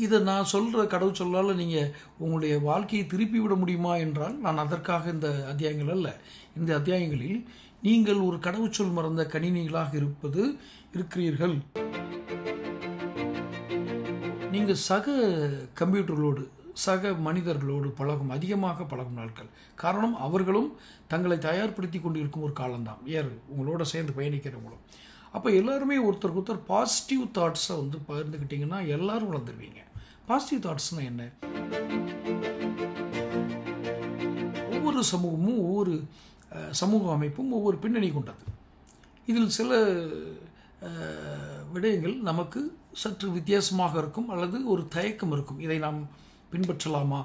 இதை நான் சொல்கிற கடவுச்சொல்லால் நீங்கள் உங்களுடைய வாழ்க்கையை திருப்பி விட முடியுமா என்றால் நான் அதற்காக இந்த அத்தியாயங்கள் அல்ல. இந்த அத்தியாயங்களில் நீங்கள் ஒரு கடவுச்சொல் மறந்த கணினிகளாக இருக்கிறீர்கள். நீங்கள் சக கம்ப்யூட்டர்களோடு சக மனிதர்களோடு அதிகமாக பழகும் நாட்கள். காரணம், அவர்களும் தங்களை தயார்படுத்தி கொண்டிருக்கும் ஒரு காலம்தான். உங்களோட சேர்ந்து பயணிக்கிறவங்களும். அப்போ எல்லாருமே ஒருத்தருக்கு ஒருத்தர் பாசிட்டிவ் தாட்ஸை பகிர்ந்துக்கிட்டிங்கன்னா எல்லாரும் வளர்ந்துருவீங்க. பாசிட்டிவ் தாட்ஸ்னால் என்ன? ஒவ்வொரு சமூகமும் ஒவ்வொரு சமூக அமைப்பும் ஒவ்வொரு பின்னணி கொண்டது. இதில் சில விடயங்கள் நமக்கு சற்று வித்தியாசமாக இருக்கும் அல்லது ஒரு தயக்கம் இருக்கும். இதை நாம் பின்பற்றலாமா,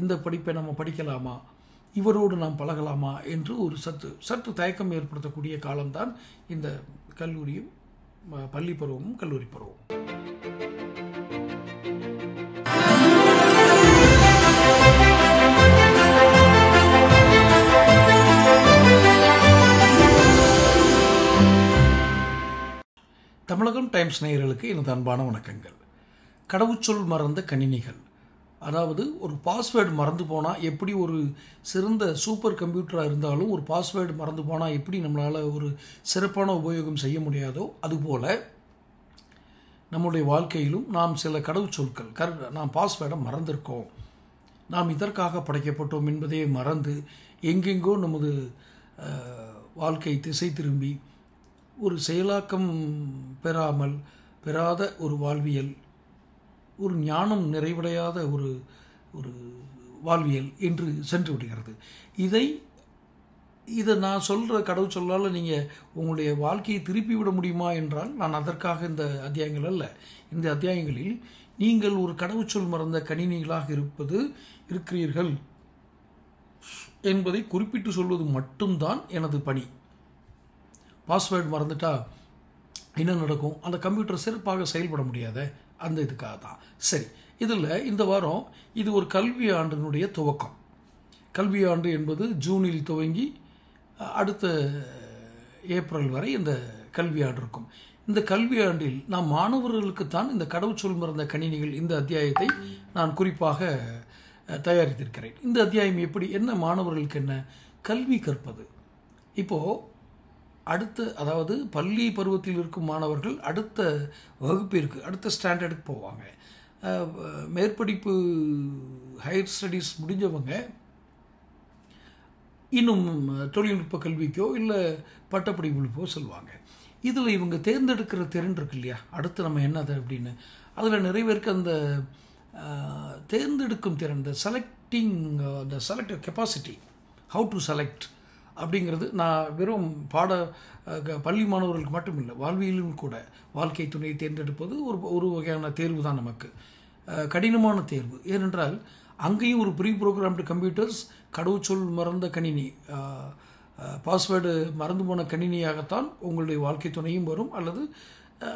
இந்த படிப்பை நம்ம படிக்கலாமா, இவரோடு நாம் பழகலாமா என்று ஒரு சற்று தயக்கம் ஏற்படுத்தக்கூடிய காலம்தான் இந்த கல்லூரியும் பள்ளி பருவமும் கல்லூரி பருவமும். தமிழகம் டைம்ஸ் நேயர்களுக்கு எனது அன்பான வணக்கங்கள். கடவுச்சொல் மறந்த கணினிகள், அதாவது ஒரு பாஸ்வேர்டு மறந்து போனால் எப்படி ஒரு சிறந்த சூப்பர் கம்ப்யூட்டராக இருந்தாலும் ஒரு பாஸ்வேர்டு மறந்து போனால் எப்படி நம்மளால் ஒரு சிறப்பான உபயோகம் செய்ய முடியாதோ அதுபோல் நம்முடைய வாழ்க்கையிலும் நாம் சில கடவுச்சொற்கள் நாம் பாஸ்வேர்டை மறந்திருக்கோம், நாம் இதற்காக படைக்கப்பட்டோம் என்பதை மறந்து எங்கெங்கோ நமது வாழ்க்கை திசை திரும்பி ஒரு செயலாக்கம் பெறாத ஒரு வாழ்வியல், ஒரு ஞானம் நிறைவடையாத ஒரு வாழ்வியல் என்று சென்று விடுகிறது. இதை நான் சொல்கிற கடவுச்சொல்லால் நீங்கள் உங்களுடைய வாழ்க்கையை திருப்பி விட முடியுமா என்றால் நான் அதற்காக இந்த அத்தியாயங்கள் அல்ல. இந்த அத்தியாயங்களில் நீங்கள் ஒரு கடவுச்சொல் மறந்த கணினிகளாக இருக்கிறீர்கள் என்பதை குறிப்பிட்டு சொல்வது மட்டும்தான் எனது பணி. பாஸ்வேர்டு மறந்துட்டா என்ன நடக்கும்? அந்த கம்ப்யூட்டர் சிறப்பாக செயல்பட முடியாத அந்த இதுக்காக தான். சரி, இதில் இந்த வாரம் இது ஒரு கல்வி ஆண்டினுடைய துவக்கம். கல்வி ஆண்டு என்பது ஜூனில் துவங்கி அடுத்த ஏப்ரல் வரை இந்த கல்வி ஆண்டு இருக்கும். இந்த கல்வி ஆண்டில் நாம் மாணவர்களுக்குத்தான் இந்த கடவுச்சொல் மறந்த கணினிகள் இந்த அத்தியாயத்தை நான் குறிப்பாக தயாரித்திருக்கிறேன். இந்த அத்தியாயம் எப்படி, என்ன மாணவர்களுக்கு என்ன கல்வி கற்பது. இப்போது அதாவது பள்ளி பருவத்தில் இருக்கும் மாணவர்கள் அடுத்த வகுப்பிற்கு அடுத்த ஸ்டாண்டர்டுக்கு போவாங்க. மேற்படிப்பு ஹையர் ஸ்டடீஸ் முடிஞ்சவங்க இன்னும் தொழில்நுட்ப கல்விக்கோ இல்லை பட்டப்படிப்புக்கோ சொல்லுவாங்க. இதில் இவங்க தேர்ந்தெடுக்கிற திறன் இருக்கு இல்லையா, அடுத்து நம்ம என்னது அப்படின்னு, அதில் நிறைய பேருக்கு அந்த தேர்ந்தெடுக்கும் திறன், இந்த selective capacity, how to select அப்படிங்கிறது நான் வெறும் பள்ளி மாணவர்களுக்கு மட்டும் இல்லை, வாழ்வியலும் கூட. வாழ்க்கை துணையை தேர்ந்தெடுப்பது ஒரு வகையான தேர்வு தான், நமக்கு கடினமான தேர்வு. ஏனென்றால் அங்கேயும் ஒரு ப்ரீ ப்ரோக்ராம்டு கம்ப்யூட்டர்ஸ், கடவுச்சொல் மறந்த கணினி, பாஸ்வேர்டு மறந்து போன கணினியாகத்தான் உங்களுடைய வாழ்க்கை துணையும் வரும் அல்லது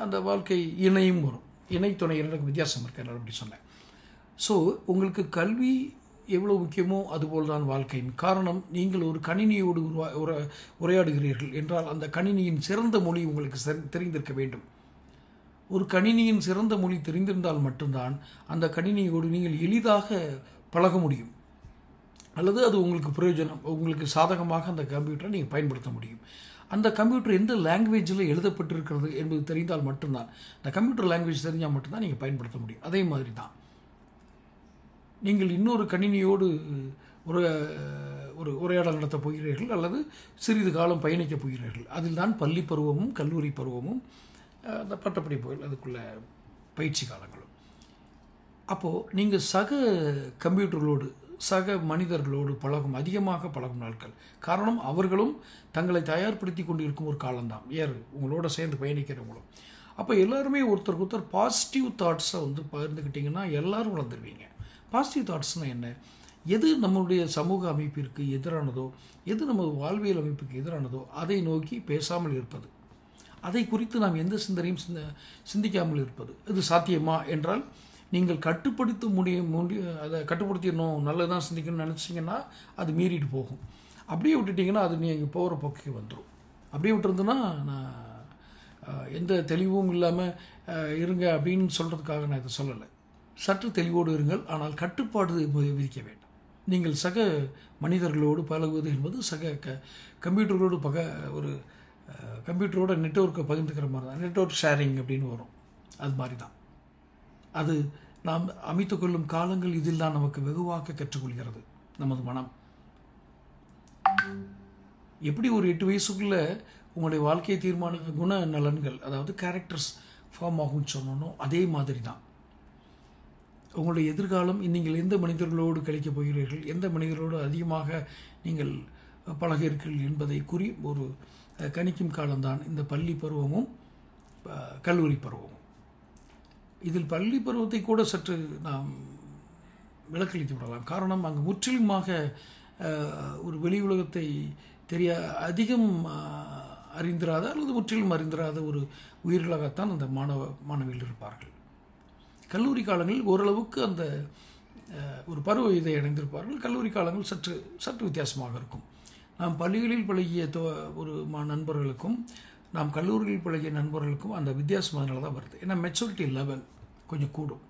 அந்த வாழ்க்கை இணையும் வரும். இணை துணை எனக்கு வித்தியாசம் இருக்கு அப்படி சொன்னேன். ஸோ உங்களுக்கு கல்வி எவ்வளோ முக்கியமோ அதுபோல் தான் வாழ்க்கையின். காரணம், நீங்கள் ஒரு கணினியோடு உரையாடுகிறீர்கள் என்றால் அந்த கணினியின் சிறந்த மொழி உங்களுக்கு தெரிந்திருக்க வேண்டும். ஒரு கணினியின் சிறந்த மொழி தெரிந்திருந்தால் மட்டும்தான் அந்த கணினியோடு நீங்கள் எளிதாக பழக முடியும் அல்லது அது உங்களுக்கு பிரயோஜனம், உங்களுக்கு சாதகமாக அந்த கம்ப்யூட்டரை நீங்கள் பயன்படுத்த முடியும். அந்த கம்ப்யூட்டர் எந்த லாங்குவேஜில் எழுதப்பட்டிருக்கிறது என்பது தெரிந்தால் மட்டும்தான், அந்த கம்ப்யூட்டர் லாங்குவேஜ் தெரிஞ்சால் மட்டும்தான் நீங்கள் பயன்படுத்த முடியும். அதே மாதிரி தான் நீங்கள் இன்னொரு கணினியோடு ஒரு உரையாடல் நடத்தப் போகிறீர்கள் அல்லது சிறிது காலம் பயணிக்கப் போகிறீர்கள். அதில் தான் பள்ளி பருவமும் கல்லூரி பருவமும் அந்த பட்டப்படிப்புகள் அதுக்குள்ள பயிற்சி காலங்களும். அப்போது நீங்கள் சக கம்ப்யூட்டர்களோடு சக மனிதர்களோடு அதிகமாக பழகும் நாட்கள். காரணம், அவர்களும் தங்களை தயார்படுத்தி கொண்டிருக்கும் ஒரு காலம்தான். உங்களோட சேர்ந்து பயணிக்கிறவங்களும். அப்போ எல்லாருமே ஒருத்தருக்கு ஒருத்தர் பாசிட்டிவ் தாட்ஸை பகிர்ந்துக்கிட்டிங்கன்னா எல்லாரும் வளர்ந்துருவீங்க. பாசிட்டிவ் தாட்ஸ்னால் என்ன? எது நம்மளுடைய சமூக அமைப்பிற்கு எதிரானதோ, எது நம்ம வாழ்வியல் அமைப்புக்கு எதிரானதோ அதை நோக்கி பேசாமல் இருப்பது, அதை குறித்து நாம் எந்த சிந்தனையும் சிந்திக்காமல் இருப்பது. இது சாத்தியமா என்றால் நீங்கள் அதை கட்டுப்படுத்திடணும், நல்லதான் சிந்திக்கணும்னு நினச்சிங்கன்னா அது மீறிட்டு போகும். அப்படியே விட்டுட்டிங்கன்னா அது நீங்கள் போகிற போக்கே வந்துடும். அப்படியே விட்டுருந்துன்னா நான் எந்த தெளிவும் இல்லாமல் இருங்க அப்படின்னு சொல்கிறதுக்காக நான் இதை சொல்லலை. சற்று தெளிவோடு இருங்கள். ஆனால் கட்டுப்பாடு விதிக்க வேண்டும். நீங்கள் சக மனிதர்களோடு பழகுவது என்பது கம்ப்யூட்டரோடு ஒரு கம்ப்யூட்டரோட நெட்வொர்க்கை பகிர்ந்துக்கிற மாதிரி தான். நெட்வொர்க் ஷேரிங் அப்படின்னு வரும். அது மாதிரி தான். அது நாம் அமைத்துக்கொள்ளும் காலங்கள் இதில் தான் நமக்கு வெகுவாக கற்றுக்கொள்கிறது. நமது மனம் எப்படி ஒரு 8 வயசுக்குள்ளே உங்களுடைய வாழ்க்கையை தீர்மானிக்க குண நலன்கள், அதாவது கேரக்டர்ஸ் ஃபார்ம் ஆகும்னு சொன்னோம், அதே மாதிரி தான் உங்களுடைய எதிர்காலம். நீங்கள் எந்த மனிதர்களோடு கழிக்கப் போகிறீர்கள், எந்த மனிதர்களோடு அதிகமாக நீங்கள் பழகிறீர்கள் என்பதை ஒரு கணிக்கும் காலம்தான் இந்த பள்ளி பருவமும் கல்லூரி பருவமும். இதில் பள்ளி பருவத்தை கூட சற்று நாம் விலக்களித்து விடலாம். காரணம், அங்கு முற்றிலுமாக ஒரு வெளி உலகத்தை அதிகம் அறிந்திராத அல்லது முற்றிலும் அறிந்திராத ஒரு உயிர்களாகத்தான் அந்த மாணவிகள் இருப்பார்கள். கல்லூரி காலங்களில் ஓரளவுக்கு அந்த ஒரு பருவ இதை அடைந்திருப்பார்கள். கல்லூரி காலங்கள் சற்று வித்தியாசமாக இருக்கும். நாம் பள்ளிகளில் பழகிய ஒரு நண்பர்களுக்கும் நாம் கல்லூரியில் பழகிய நண்பர்களுக்கும் அந்த வித்தியாசம் அதனால தான் வருது. ஏன்னா மெச்சூரிட்டி லெவல் கொஞ்சம் கூடும்.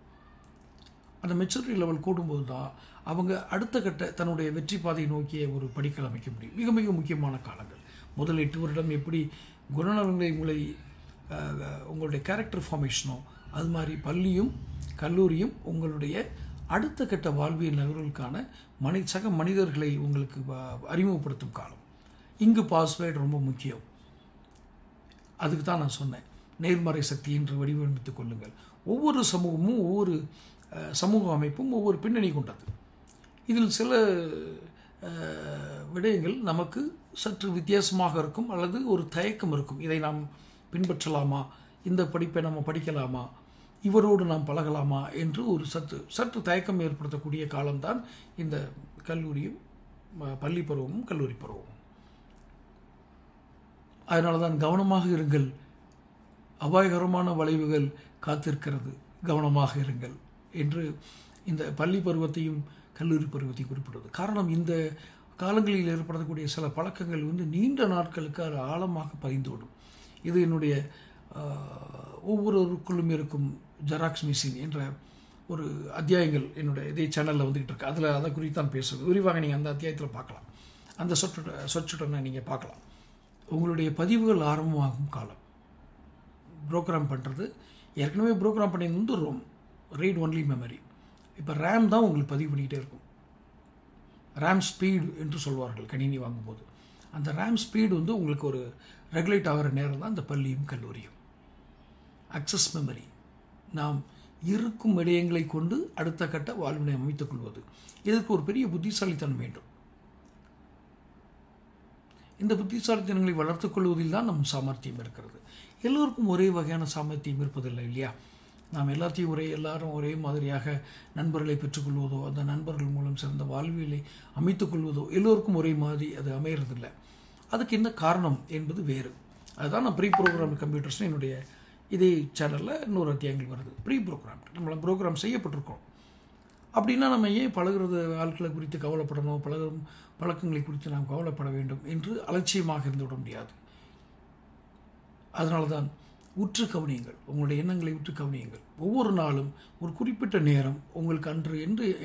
அந்த மெச்சூரிட்டி லெவல் கூடும்போது தான் அவங்க அடுத்த கட்ட தன்னுடைய வெற்றி பாதையை நோக்கிய ஒரு படிக்கல் அமைக்க முடியும். மிக மிக முக்கியமான காலங்கள். முதல் 8 வருடம் எப்படி குணநலன்களை உங்களுடைய கேரக்டர் ஃபார்மேஷனோ, அது மாதிரி பள்ளியும் கல்லூரியும் உங்களுடைய அடுத்த கட்ட வாழ்வியல் நகர்களுக்கான சக மனிதர்களை உங்களுக்கு அறிமுகப்படுத்தும் காலம். இங்கு பாஸ்வேர்டு ரொம்ப முக்கியம். அதுக்கு தான் நான் சொன்னேன், நேர்மறை சக்தி என்று வடிவமைத்துக் கொள்ளுங்கள். ஒவ்வொரு சமூகமும் ஒவ்வொரு சமூக அமைப்பும் ஒவ்வொரு பின்னணி கொண்டது. இதில் சில விடயங்கள் நமக்கு சற்று வித்தியாசமாக இருக்கும் அல்லது ஒரு தயக்கம் இருக்கும். இதை நாம் பின்பற்றலாமா, இந்த படிப்பை நம்ம படிக்கலாமா, இவரோடு நாம் பழகலாமா என்று ஒரு சற்று தயக்கம் ஏற்படுத்தக்கூடிய காலம்தான் இந்த கல்லூரியும் பள்ளி பருவமும் கல்லூரி பருவமும். அதனால தான் கவனமாக இருங்கள், அபாயகரமான வளைவுகள் காத்திருக்கிறது, கவனமாக இருங்கள் என்று இந்த பள்ளி பருவத்தையும் கல்லூரி பருவத்தையும் குறிப்பிடுவது. காரணம், இந்த காலங்களில் ஏற்படக்கூடிய சில பழக்கங்கள் நீண்ட நாட்களுக்கு அது ஆழமாக பதிந்தோடும். இது என்னுடைய ஒவ்வொருவருக்குள்ளும் இருக்கும் ஜெராக்ஸ் மிஷின் என்ற ஒரு அத்தியாயங்கள் என்னுடைய இதே சேனலில் வந்துகிட்டு இருக்கு. அதை குறித்து தான் பேசுவது. விரிவாக நீங்கள் அந்த அத்தியாயத்தில் பார்க்கலாம். அந்த சொற்றுடனை நீங்கள் பார்க்கலாம். உங்களுடைய பதிவுகள் ஆரம்பமாகும் காலம். ப்ரோக்ராம் பண்ணுறது ஏற்கனவே ப்ரோக்ராம் பண்ணி ரோம் ரீட் ஒன்லி மெமரி. இப்போ ரேம் தான் உங்களுக்கு பதிவு பண்ணிக்கிட்டே இருக்கும். ரேம் ஸ்பீடு என்று சொல்வார்கள் கணினி வாங்கும்போது. அந்த ரேம் ஸ்பீடு உங்களுக்கு ஒரு ரெகுலேட் ஆகிற நேரம் தான் இந்த பள்ளியும் கல்லூரியும். அக்சஸ் மெமரி, நாம் இருக்கும் விடயங்களை கொண்டு அடுத்த கட்ட வாழ்வினை அமைத்துக் கொள்வது. இதற்கு ஒரு பெரிய புத்திசாலித்தனம் வேண்டும். இந்த புத்திசாலித்தனங்களை வளர்த்துக் கொள்வதில் தான் நம் சாமர்த்தியம் இருக்கிறது. எல்லோருக்கும் ஒரே வகையான சாமர்த்தியம் இருப்பதில்லை இல்லையா? நாம் எல்லாத்தையும் எல்லாரும் ஒரே மாதிரியாக நண்பர்களை பெற்றுக்கொள்வதோ, அந்த நண்பர்கள் மூலம் சிறந்த வாழ்வியலை அமைத்துக் கொள்வதோ எல்லோருக்கும் ஒரே மாதிரி அது அமையறதில்லை. அதுக்கு என்ன காரணம் என்பது வேறு. அதுதான் நான் ப்ரீ ப்ரோக்ராம் கம்ப்யூட்டர்ஸ்னு என்னுடைய இதே சேனலில் இன்னொரு அத்தியாயங்கள் வருது. ப்ரீ ப்ரோக்ராம் நம்மளை ப்ரோக்ராம் செய்யப்பட்டிருக்கோம். அப்படின்னா நம்ம ஏன் பழகிறது ஆட்களை குறித்து கவலைப்படணும், பழக்கங்களை குறித்து நாம் கவலைப்பட வேண்டும் என்று அலட்சியமாக இருந்துவிட முடியாது. அதனால தான் உற்று கவனியுங்கள், உங்களுடைய எண்ணங்களை உற்று கவனியுங்கள். ஒவ்வொரு நாளும் ஒரு குறிப்பிட்ட நேரம் உங்களுக்கு அன்று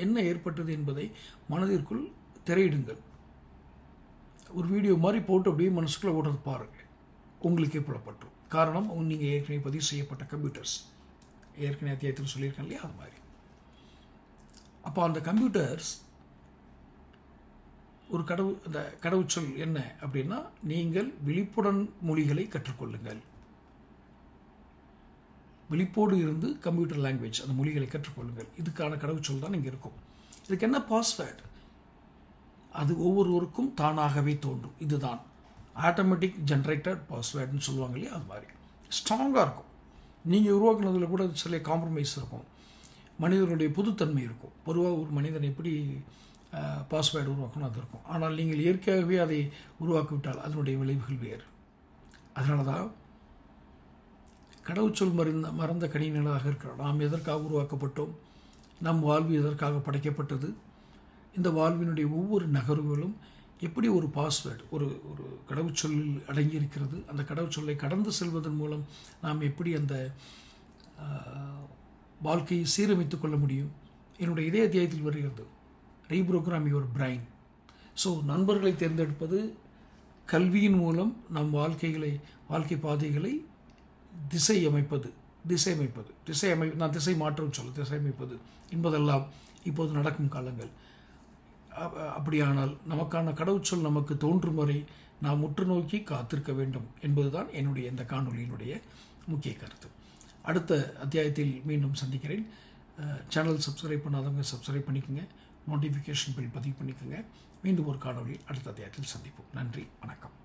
என்ன ஏற்பட்டது என்பதை மனதிற்குள் திரையிடுங்கள். ஒரு வீடியோ மாதிரி போட்டு அப்படியே மனசுக்குள்ளே ஓடுறது பாருங்கள், உங்களுக்கே புலப்பட்டுரும். காரணம், நீங்கள் ஏற்கனவே பதிவு செய்யப்பட்ட கம்ப்யூட்டர்ஸ், ஏற்கனவே அத்தியாயத்தில் சொல்லியிருக்கேன் இல்லையா, அது மாதிரி. அப்போ அந்த கம்ப்யூட்டர்ஸ் ஒரு அந்த கடவுச்சொல் என்ன அப்படின்னா, நீங்கள் விழிப்புடன் மொழிகளை கற்றுக்கொள்ளுங்கள். விழிப்போடு இருந்து கம்ப்யூட்டர் லாங்குவேஜ், அந்த மொழிகளை கற்றுக்கொள்ளுங்கள். இதுக்கான கடவுச்சொல் தான் இங்கே இருக்கும். இதுக்கு என்ன பாஸ்வேர்டு? அது ஒவ்வொருவருக்கும் தானாகவே தோன்றும். இதுதான் ஆட்டோமேட்டிக் ஜென்ரேட்டட் பாஸ்வேர்டுன்னு சொல்லுவாங்க இல்லையா, அது மாதிரி ஸ்ட்ராங்காக இருக்கும். நீங்கள் உருவாக்குனதில் கூட சில காம்ப்ரமைஸ் இருக்கும். மனிதனுடைய புதுத்தன்மை இருக்கும். பொதுவாக ஒரு மனிதன் எப்படி பாஸ்வேர்டு உருவாக்கணும் அது இருக்கும். ஆனால் நீங்கள் இயற்கையாகவே அதை உருவாக்கிவிட்டால் அதனுடைய விளைவுகள் வேறு. அதனால தான் கடவுச்சொல் மறந்த கணினிகளாக இருக்கிறோம். நாம் எதற்காக உருவாக்கப்பட்டோம், நம் வாழ்வு எதற்காக படைக்கப்பட்டது, இந்த வாழ்வினுடைய ஒவ்வொரு நகர்வுகளும் எப்படி ஒரு பாஸ்வேர்டு ஒரு கடவுச்சொல்லில் அடங்கியிருக்கிறது. அந்த கடவுச்சொல்லை கடந்து செல்வதன் மூலம் நாம் எப்படி அந்த வாழ்க்கையை சீரமைத்துக் கொள்ள முடியும். என்னுடைய இதே அத்தியாயத்தில் வருகிறது, ரீப்ரோக்ராம் யுவர் பிரைன். ஸோ நண்பர்களை தேர்ந்தெடுப்பது, கல்வியின் மூலம் நம் வாழ்க்கை பாதைகளை நான் திசை மாற்றம் சொல்ல திசை அமைப்பது என்பதெல்லாம் இப்போது நடக்கும் காலங்கள். அப்படியானால் நமக்கான கடவுச்சொல் நமக்கு தோன்றும் வரை நாம் உற்று நோக்கி காத்திருக்க வேண்டும் என்பதுதான் என்னுடைய இந்த காணொலியினுடைய முக்கிய கருத்து. அடுத்த அத்தியாயத்தில் மீண்டும் சந்திக்கிறேன். சேனல் சப்ஸ்கிரைப் பண்ணாதவங்க சப்ஸ்கிரைப் பண்ணிக்கோங்க, நோட்டிஃபிகேஷன் பில் பதிவு பண்ணிக்கோங்க. மீண்டும் ஒரு காணொலி அடுத்த அத்தியாயத்தில் சந்திப்போம். நன்றி, வணக்கம்.